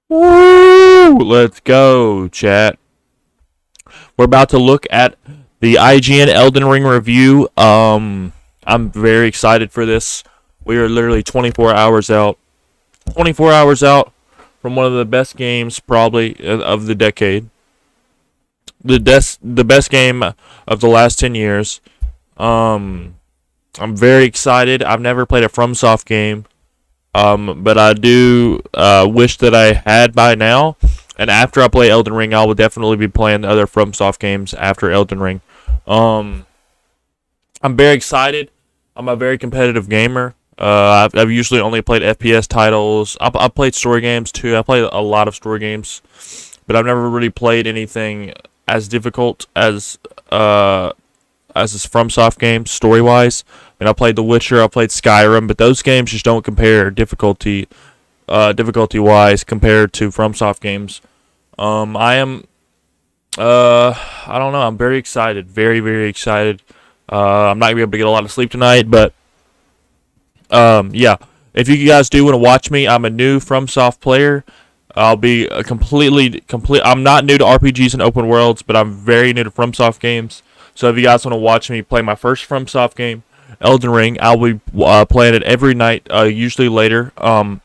Woo! Let's go, chat. We're about to look at the IGN Elden Ring review. I'm very excited for this. We are literally 24 hours out. 24 hours out from one of the best games probably of the decade. The best game of the last 10 years. I'm very excited. I've never played a FromSoft game. But I do wish that I had by now. And after I play Elden Ring, I will definitely be playing the other FromSoft games after Elden Ring. I'm very excited. I'm a very competitive gamer. I've usually only played FPS titles. I've played story games too. I played a lot of story games, but I've never really played anything as difficult as this FromSoft game story wise. I mean, I played The Witcher, I played Skyrim, but those games just don't compare difficulty wise compared to FromSoft games. I am I don't know. I'm very excited, very excited. I'm not gonna be able to get a lot of sleep tonight, but yeah. If you guys do want to watch me, I'm a new FromSoft player. I'll be complete. I'm not new to RPGs and open worlds, but I'm very new to FromSoft games. So if you guys want to watch me play my first FromSoft game, Elden Ring, I'll be playing it every night, usually later. And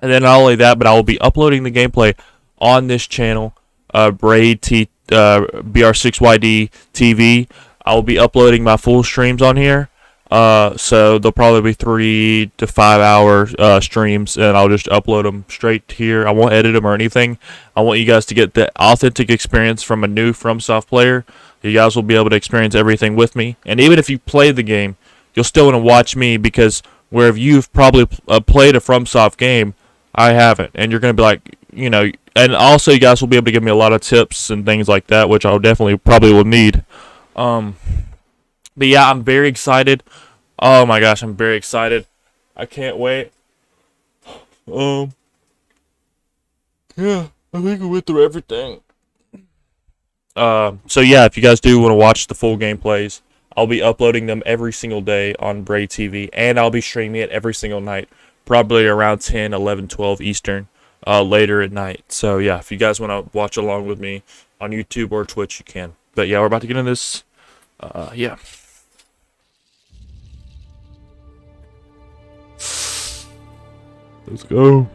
then not only that, but I will be uploading the gameplay on this channel, Brayd BR6YD TV. I will be uploading my full streams on here. So they'll probably be 3 to 5 hour streams, and I'll just upload them straight here. I won't edit them or anything. I want you guys to get the authentic experience from a new FromSoft player. You guys will be able to experience everything with me. And even if you play the game, you'll still want to watch me, because where you've probably played a FromSoft game, I haven't. And you're going to be like, and also you guys will be able to give me a lot of tips and things like that, which I'll definitely probably will need. But yeah, I'm very excited. Oh my gosh, I'm very excited. I can't wait. Yeah, I think we went through everything. So yeah, if you guys do want to watch the full gameplays, I'll be uploading them every single day on Brayd TV, and I'll be streaming it every single night, probably around 10, 11, 12 Eastern, later at night. So yeah, if you guys want to watch along with me on YouTube or Twitch, you can. But yeah, we're about to get into this. Yeah. Let's go.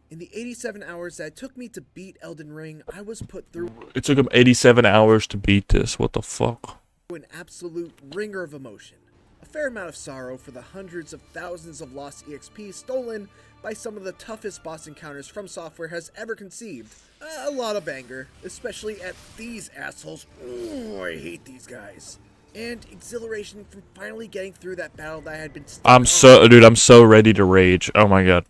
In the 87 hours that it took me to beat Elden Ring, I was put through It took him 87 hours to beat this. What the fuck? an absolute ringer of emotion. A fair amount of sorrow for the hundreds of thousands of lost EXP stolen by some of the toughest boss encounters FromSoftware has ever conceived. A lot of anger, especially at these assholes. Ooh, I hate these guys. And exhilaration from finally getting through that battle that I had been stuck I'm so ready to rage. Oh my god.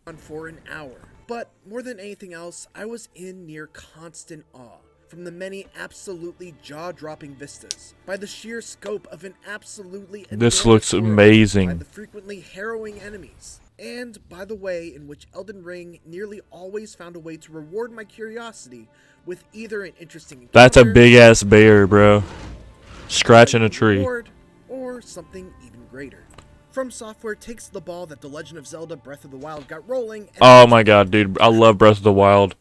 on for an hour. But more than anything else, I was in near constant awe from the many absolutely jaw-dropping vistas, by the sheer scope of an absolutely This enormous looks world, amazing. by the frequently harrowing enemies, and by the way in which Elden Ring nearly always found a way to reward my curiosity with either an interesting encounter, That's a big ass bear, bro. Scratching a tree. reward, or something even greater. FromSoftware takes the ball that The Legend of Zelda Breath of the Wild got rolling, and Oh my god, dude. I love Breath of the Wild.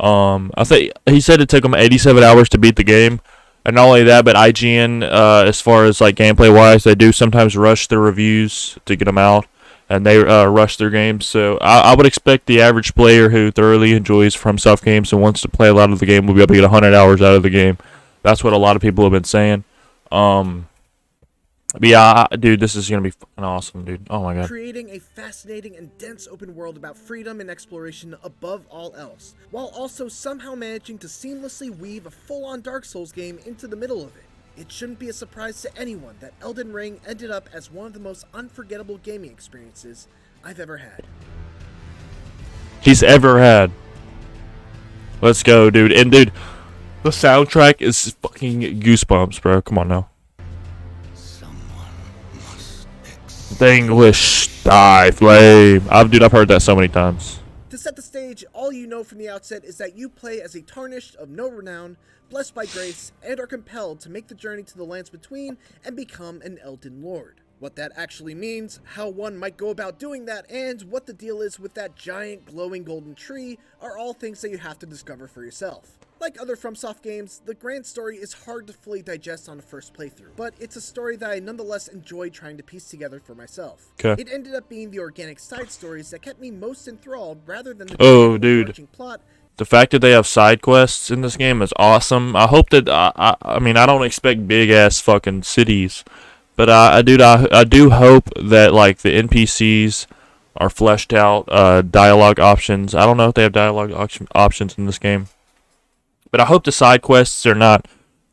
I think he said it took him 87 hours to beat the game. And not only that, but IGN, as far as like gameplay wise, they do sometimes rush their reviews to get them out, and they rush their games. So I would expect the average player who thoroughly enjoys FromSoft games and wants to play a lot of the game will be able to get 100 hours out of the game. That's what a lot of people have been saying. But yeah, dude, this is gonna be fucking awesome, dude. Oh my god. creating a fascinating and dense open world about freedom and exploration above all else, while also somehow managing to seamlessly weave a full-on Dark Souls game into the middle of it. It shouldn't be a surprise to anyone that Elden Ring ended up as one of the most unforgettable gaming experiences I've ever had. He's ever had. Let's go, dude. And dude, the soundtrack is fucking goosebumps, bro. Come on now. The English die flame. I've heard that so many times. To set the stage, all you know from the outset is that you play as a tarnished of no renown, blessed by grace, and are compelled to make the journey to the lands between and become an Elden Lord. What that actually means, how one might go about doing that, and what the deal is with that giant glowing golden tree are all things that you have to discover for yourself. Like other FromSoft games, the grand story is hard to fully digest on a first playthrough, but it's a story that I nonetheless enjoyed trying to piece together for myself. Okay. It ended up being the organic side stories that kept me most enthralled rather than the overarching plot. The fact that they have side quests in this game is awesome. I hope that I mean I don't expect big ass fucking cities, but I do hope that like the NPCs are fleshed out. Dialogue options. I don't know if they have dialogue options in this game, but I hope the side quests are not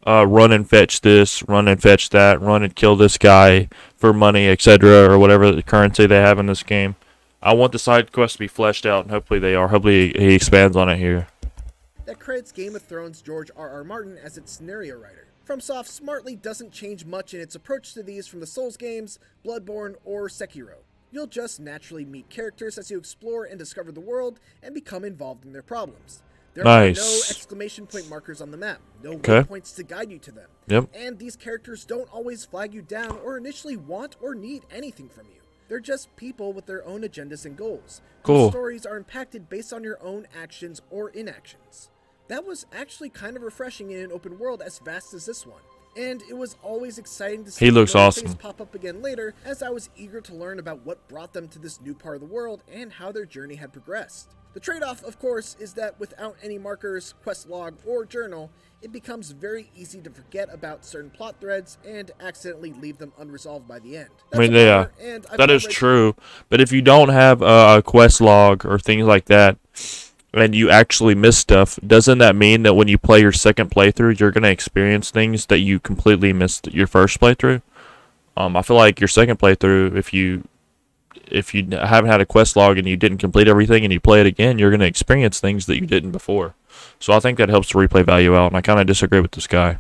run and fetch this, run and fetch that, run and kill this guy for money, etc., or whatever the currency they have in this game. I want the side quests to be fleshed out, and hopefully they are. Hopefully he expands on it here. That credits Game of Thrones' George R.R. Martin as its scenario writer. FromSoft smartly doesn't change much in its approach to these from the Souls games, Bloodborne, or Sekiro. You'll just naturally meet characters as you explore and discover the world and become involved in their problems. There are no exclamation point markers on the map, no waypoints to guide you to them. Yep. And these characters don't always flag you down or initially want or need anything from you. They're just people with their own agendas and goals. Cool. Whose stories are impacted based on your own actions or inactions. That was actually kind of refreshing in an open world as vast as this one. And it was always exciting to see he looks awesome. things pop up again later, as I was eager to learn about what brought them to this new part of the world and how their journey had progressed. The trade-off, of course, is that without any markers, quest log, or journal, it becomes very easy to forget about certain plot threads and accidentally leave them unresolved by the end. I mean, yeah, that is true. But if you don't have a quest log or things like that, and you actually miss stuff, doesn't that mean that when you play your second playthrough, you're going to experience things that you completely missed your first playthrough? I feel like your second playthrough, if you haven't had a quest log and you didn't complete everything and you play it again, you're going to experience things that you didn't before. So I think that helps the replay value out, and I kind of disagree with this guy.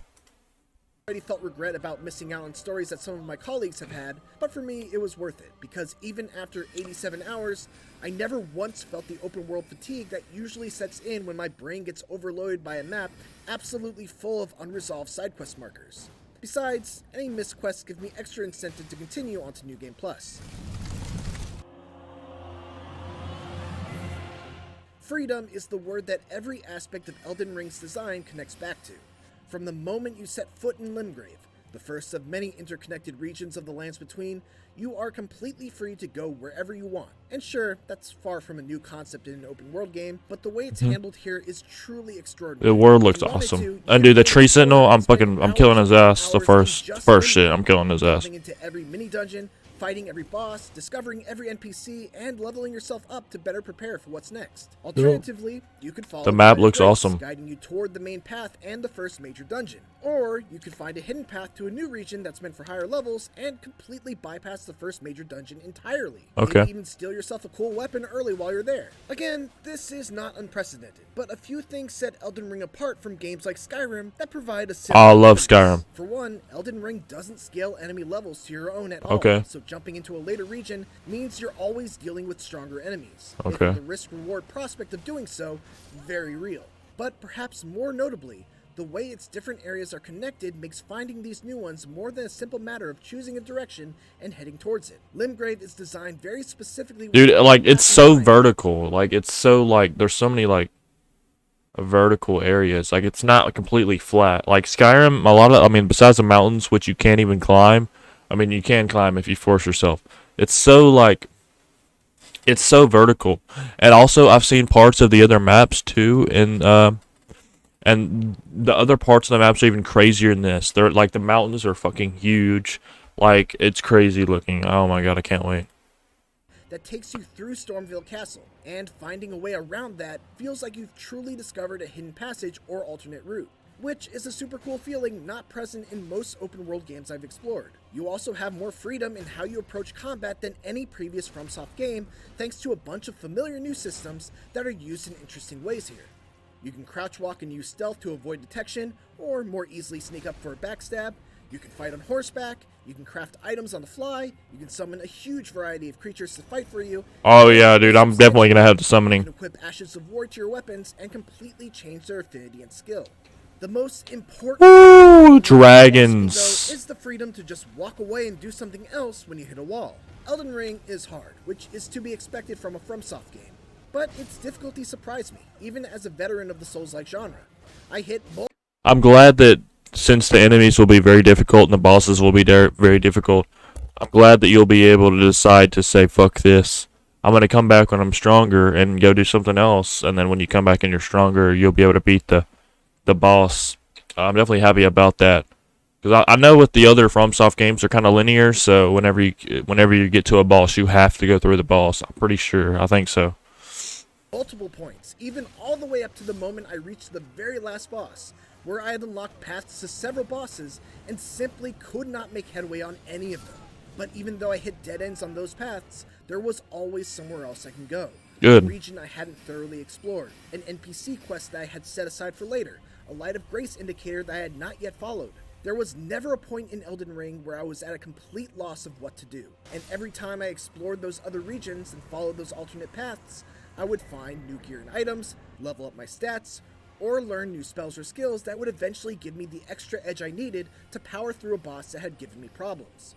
I already felt regret about missing out on stories that some of my colleagues have had, but for me it was worth it, because even after 87 hours, I never once felt the open world fatigue that usually sets in when my brain gets overloaded by a map absolutely full of unresolved side quest markers. Besides, any missed quests give me extra incentive to continue on to New Game Plus. Freedom is the word that every aspect of Elden Ring's design connects back to. From the moment you set foot in Limgrave, the first of many interconnected regions of the Lands Between, you are completely free to go wherever you want. And sure, that's far from a new concept in an open world game, but the way it's handled here is truly extraordinary. The world looks awesome. And dude, the tree sentinel, I'm killing his ass. The first shit, I'm killing his ass. Into every mini dungeon, fighting every boss, discovering every NPC, and leveling yourself up to better prepare for what's next. Alternatively, you could follow the map looks awesome, guiding you toward the main path and the first major dungeon. Or you could find a hidden path to a new region that's meant for higher levels and completely bypass the first major dungeon entirely. Okay. Maybe even steal yourself a cool weapon early while you're there. Again, this is not unprecedented, but a few things set Elden Ring apart from games like Skyrim that provide a similar I love Skyrim. For one, Elden Ring doesn't scale enemy levels to your own at all. Okay. So jumping into a later region means you're always dealing with stronger enemies. Okay. Making the risk-reward prospect of doing so very real. But perhaps more notably, the way its different areas are connected makes finding these new ones more than a simple matter of choosing a direction and heading towards it. Limgrave is designed very specifically. Dude, like, it's so vertical. Like, it's so, like, there's so many, like, vertical areas. Like, it's not completely flat. Like, Skyrim, besides the mountains, which you can't even climb, you can climb if you force yourself. It's so, like, it's so vertical. And also, I've seen parts of the other maps, too, and the other parts of the maps are even crazier than this. They're, like, the mountains are fucking huge. Like, it's crazy looking. Oh my god, I can't wait. That takes you through Stormvale Castle, and finding a way around that feels like you've truly discovered a hidden passage or alternate route, which is a super cool feeling not present in most open world games I've explored. You also have more freedom in how you approach combat than any previous FromSoft game, thanks to a bunch of familiar new systems that are used in interesting ways here. You can crouch walk and use stealth to avoid detection, or more easily sneak up for a backstab. You can fight on horseback, you can craft items on the fly, you can summon a huge variety of creatures to fight for you. Oh yeah, dude, I'm definitely gonna have the summoning. You can equip Ashes of War to your weapons and completely change their affinity and skill. The most important Woo! philosophy, though, Dragons. is the freedom to just walk away and do something else when you hit a wall. Elden Ring is hard, which is to be expected from a FromSoft game, but its difficulty surprised me, even as a veteran of the Souls-like genre. I hit I'm glad that since the enemies will be very difficult and the bosses will be very difficult, I'm glad that you'll be able to decide to say, fuck this. I'm going to come back when I'm stronger and go do something else. And then when you come back and you're stronger, you'll be able to beat the boss. I'm definitely happy about that. Because I know with the other FromSoft games, they're kind of linear. So whenever you get to a boss, you have to go through the boss. I'm pretty sure. I think so. multiple points, even all the way up to the moment I reached the very last boss, where I had unlocked paths to several bosses and simply could not make headway on any of them. But even though I hit dead ends on those paths, there was always somewhere else I can go. Good. A region I hadn't thoroughly explored, an NPC quest that I had set aside for later, a light of grace indicator that I had not yet followed. There was never a point in Elden Ring where I was at a complete loss of what to do, and every time I explored those other regions and followed those alternate paths, I would find new gear and items, level up my stats, or learn new spells or skills that would eventually give me the extra edge I needed to power through a boss that had given me problems.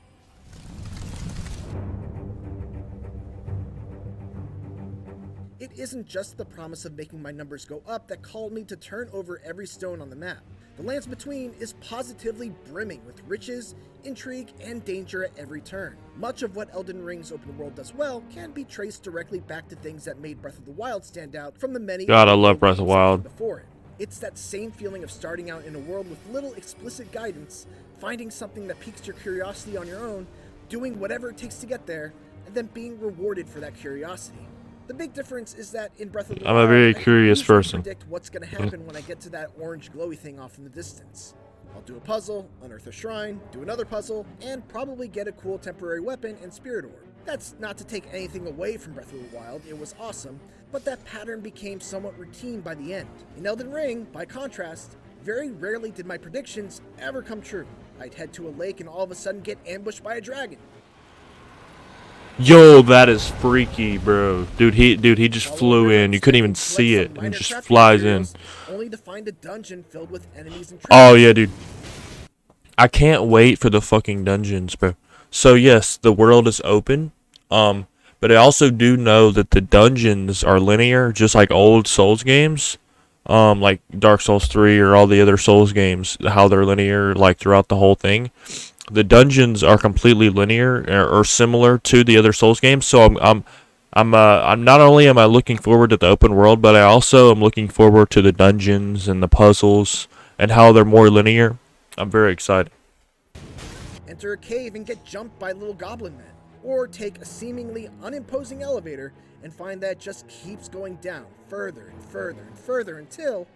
It isn't just the promise of making my numbers go up that called me to turn over every stone on the map. The lands between is positively brimming with riches, intrigue, and danger at every turn. Much of what Elden Ring's open world does well can be traced directly back to things that made Breath of the Wild stand out from the many God, I love Breath of the Wild. before it. It's that same feeling of starting out in a world with little explicit guidance, finding something that piques your curiosity on your own, doing whatever it takes to get there, and then being rewarded for that curiosity. The big difference is that in Breath of the Wild, I'm a very I can curious usually person. predict what's going to happen when I get to that orange glowy thing off in the distance. I'll do a puzzle, unearth a shrine, do another puzzle, and probably get a cool temporary weapon and spirit orb. That's not to take anything away from Breath of the Wild, it was awesome, but that pattern became somewhat routine by the end. In Elden Ring, by contrast, very rarely did my predictions ever come true. I'd head to a lake and all of a sudden get ambushed by a dragon. Yo, that is freaky, bro. Dude, he just flew in. You couldn't even see it. And just flies in. Only to find a dungeon filled with enemies and Oh yeah, dude. I can't wait for the fucking dungeons, bro. So yes, the world is open. But I also do know that the dungeons are linear, just like old Souls games. Like Dark Souls 3 or all the other Souls games, how they're linear like throughout the whole thing. The dungeons are completely linear or similar to the other Souls games. So I'm not only am I looking forward to the open world, but I also am looking forward to the dungeons and the puzzles and how they're more linear. I'm very excited. Enter a cave and get jumped by little goblin men, or take a seemingly unimposing elevator and find that it just keeps going down further and further and further until,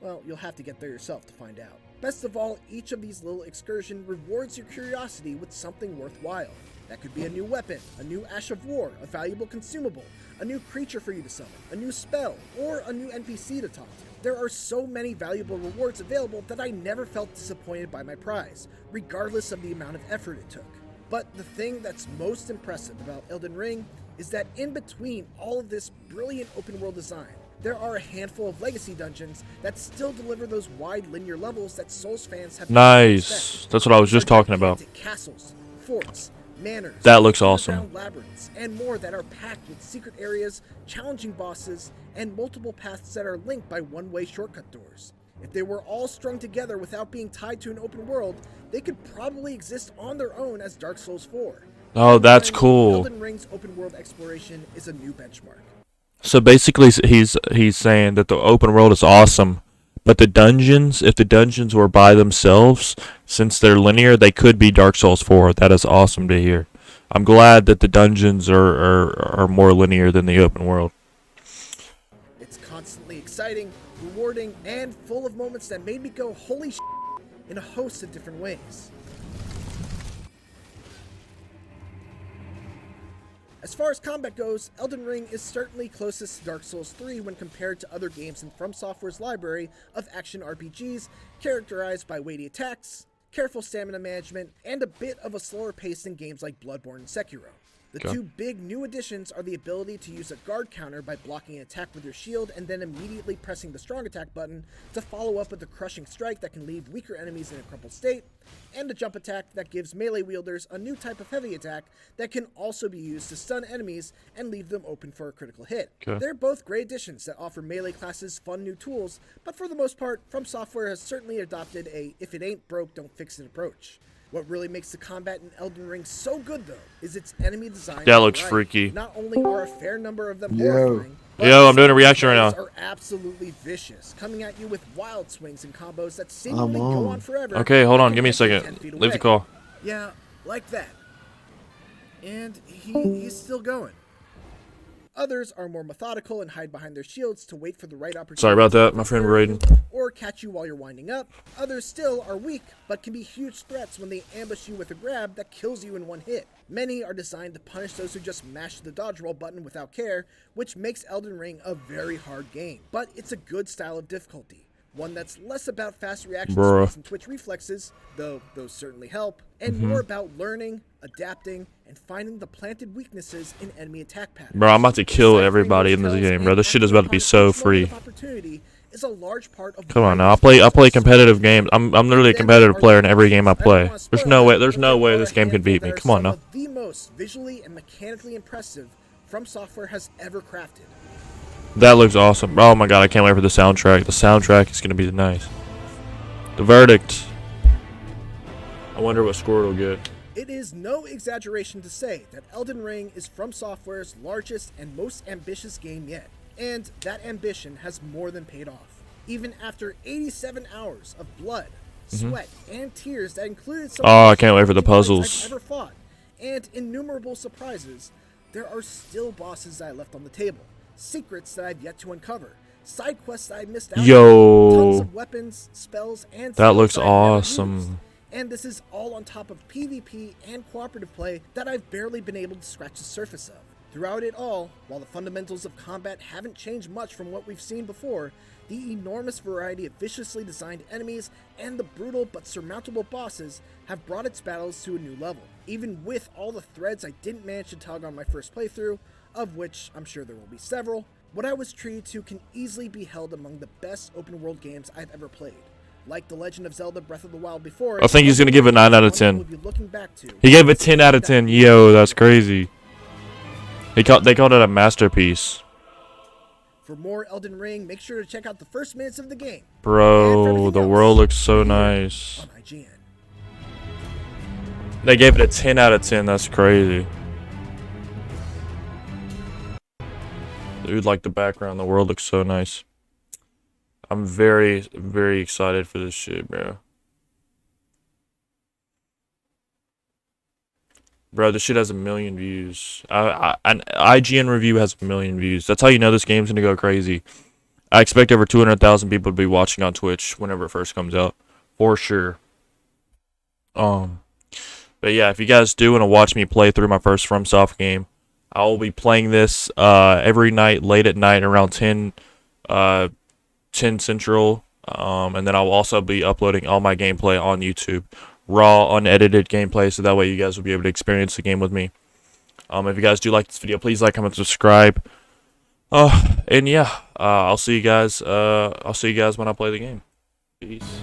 well, you'll have to get there yourself to find out. Best of all, each of these little excursions rewards your curiosity with something worthwhile. That could be a new weapon, a new Ash of War, a valuable consumable, a new creature for you to summon, a new spell, or a new NPC to talk to. There are so many valuable rewards available that I never felt disappointed by my prize, regardless of the amount of effort it took. But the thing that's most impressive about Elden Ring is that in between all of this brilliant open world design, there are a handful of legacy dungeons that still deliver those wide linear levels that Souls fans have. Nice. That's what I was just talking about. Castles, forts, manors, that looks awesome. Labyrinths, and more that are packed with secret areas, challenging bosses, and multiple paths that are linked by one-way shortcut doors. If they were all strung together without being tied to an open world, they could probably exist on their own as Dark Souls 4. Oh, that's cool. Elden Ring's open world exploration is a new benchmark. So basically, he's saying that the open world is awesome, but the dungeons, if the dungeons were by themselves, since they're linear, they could be Dark Souls 4. That is awesome to hear. I'm glad that the dungeons are more linear than the open world. It's constantly exciting, rewarding, and full of moments that made me go, holy shit, in a host of different ways. As far as combat goes, Elden Ring is certainly closest to Dark Souls 3 when compared to other games in FromSoftware's library of action RPGs characterized by weighty attacks, careful stamina management, and a bit of a slower pace than games like Bloodborne and Sekiro. The two big new additions are the ability to use a guard counter by blocking an attack with your shield and then immediately pressing the strong attack button to follow up with a crushing strike that can leave weaker enemies in a crumpled state, and a jump attack that gives melee wielders a new type of heavy attack that can also be used to stun enemies and leave them open for a critical hit. They're both great additions that offer melee classes fun new tools, but for the most part, FromSoftware has certainly adopted a if it ain't broke, don't fix it approach. What really makes the combat in Elden Ring so good, though, is its enemy design. That looks freaky. Not only are a fair number of them horrifying, but I'm doing a reaction right now. Are absolutely vicious, coming at you with wild swings and combos that seemingly go on forever. Okay, hold on, give me a second. Leave the call. Yeah, like that. And he's still going. Others are more methodical and hide behind their shields to wait for the right opportunity. Sorry about that, my friend Brayd. Or catch you while you're winding up. Others still are weak, but can be huge threats when they ambush you with a grab that kills you in one hit. Many are designed to punish those who just mash the dodge roll button without care, which makes Elden Ring a very hard game. But it's a good style of difficulty. One that's less about fast reaction speeds and twitch reflexes, though those certainly help, and more about learning, adapting, and finding the planted weaknesses in enemy attack patterns. Bro, I'm about to kill everybody in this game, bro. This shit is about to be so free. Is a large part of Come on now, I play competitive games. I'm literally a competitive player in every game I play. There's no way this game can beat me. Come on now. The most visually and mechanically impressive FromSoftware has ever crafted. That looks awesome. Oh my god, I can't wait for the soundtrack. The soundtrack is gonna be nice. The verdict. I wonder what score it'll get. It is no exaggeration to say that Elden Ring is FromSoftware's largest and most ambitious game yet. And that ambition has more than paid off. Even after 87 hours of blood, sweat, and tears that included some I can't wait for the puzzles. I've ever fought, and innumerable surprises, there are still bosses that I left on the table, secrets that I've yet to uncover, side quests that I missed out on, tons of weapons, spells, and that looks that awesome. And this is all on top of PvP and cooperative play that I've barely been able to scratch the surface of. Throughout it all, while the fundamentals of combat haven't changed much from what we've seen before, the enormous variety of viciously designed enemies and the brutal but surmountable bosses have brought its battles to a new level. Even with all the threads I didn't manage to tug on my first playthrough, of which I'm sure there will be several, what I was treated to can easily be held among the best open world games I've ever played. Like The Legend of Zelda Breath of the Wild before, I think he's gonna give it a 9 out of 10. He gave it 10 out of 10. Yo, that's crazy. They called it a masterpiece. For more Elden Ring, make sure to check out the first minutes of the game. Bro, the world looks so nice. They gave it a 10 out of 10. That's crazy. Dude, like the background, the world looks so nice. I'm very, very excited for this shit, bro. Bro, this shit has 1 million views. An IGN review has 1 million views. That's how you know this game's gonna go crazy. I expect over 200,000 people to be watching on Twitch whenever it first comes out, for sure. But yeah, if you guys do want to watch me play through my first FromSoft game, I will be playing this every night, late at night, around 10 Central, and then I'll also be uploading all my gameplay on YouTube. Raw, unedited gameplay, so that way you guys will be able to experience the game with me. If you guys do like this video, please like, comment, subscribe. And yeah, I'll see you guys when I play the game. Peace.